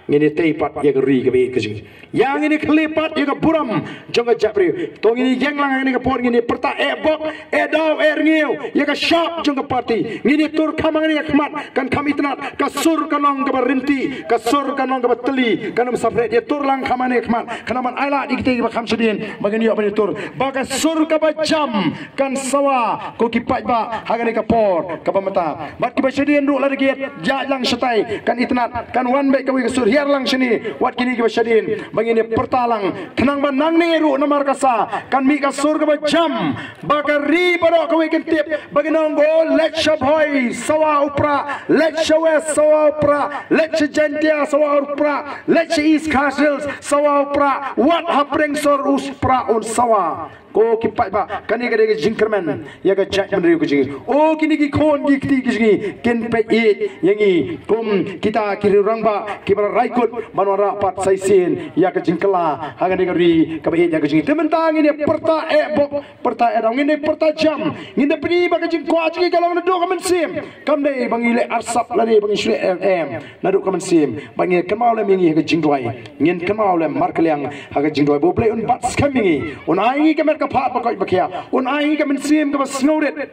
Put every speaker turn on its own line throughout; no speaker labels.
ngini teipat ya ri ke be ke jing yang ini kelipat ya ke buram jong japri tong ini jeng lang ini ke por ngini perta bok daw ngiu ya ke shop jong ke party ngini tur kamang ini khmat kan kami tenat kasur kanong ke berinti kasur kanong ke beteli kanam sapret ya tur lang kamane khmat kanaman aila dikte ba kham sedin bagani ya bani tur baga sur ke jam kan sawa ko kipat ba hagani ke por ke pamata mat ki basedin ru la diget ja lang setai kan itnat kan wan be kawi kasur hiar lang sini wat kini ki basedin bangini pertalang tenang ban nang ni ru namar kasa kan mi kasur ke jam baga ri baro kawi kentip baginong go lecture boy sawa upra lecture west sawa upra lecture jentia sawa upra lecture east castles sawa upra what hapring sor uspra un sawa ko kipat ba kani gade jingkerman ya ga chat menri ko jingi o kini ki khon ki kti ki jingi ken pe it yangi kum kita kiri rang ba kibara raikut banwara pat saisin ya ga jingkela hagani gari ka be ya ga jingi tementang ini perta bok perta dong ini perta jam nginde peni ba ga jing kwa jingi kalau nado ka mensim kam dei bangile arsap lani bangi shwe nado ka mensim bangi kemau le mingi ga jingdwai ngin kemau le markliang haga jingdwai bo play un bat skamingi un ai ka mer pat bakoi bakia un ai ka mensim ka snowdet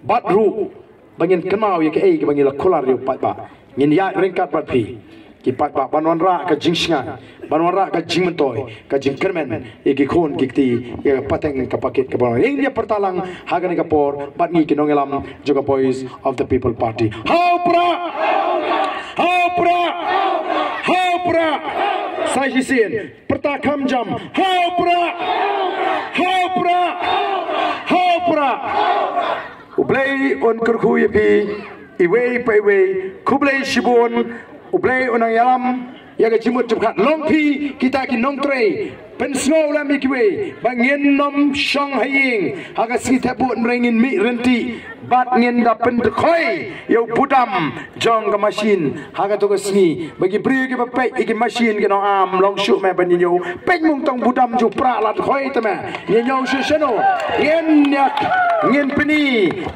bat ru bangin kemau ya ke ke bangila kolar yu pat ba ngin ya ringkat bat pi ki pat ba banwan ra ka jingsnga banwan ra ka jingmentoy ka jingkermen e ki khon ki ti ya pateng ka paket ka banwan ini dia pertalang hagani ka por bat ngi ki nongelam juga boys of the people party haupra sai hisin pertakam jam haupra ublay on kurkhuye pi iwei paiwei kublay shibun ublay onang yalam yaga jimut jumkhat longpi kita ki nongtrei pen snow la mikiwe bangin nom shong haying haga sita bu mrengin mi renti bat ngin da pen khoi yo budam jong ka machine haga to sni bagi bri ki pe ki machine ki no am long shu me ban yo pe mung tong budam ju pra lat khoi ta me ye nyong shu sheno yen nyak ngin pini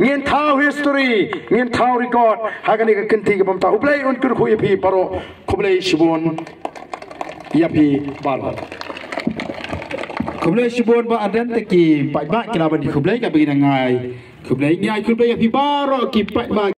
ngin thau history ngin thau record haga ni ka kenti ki bamta ublai on kur khoi phi paro kublai shibun yapi bar kublai shibun ba adan teki pai ba kila ban kublai ka bagi nangai kublai nyai kublai yapi baro ki pai ba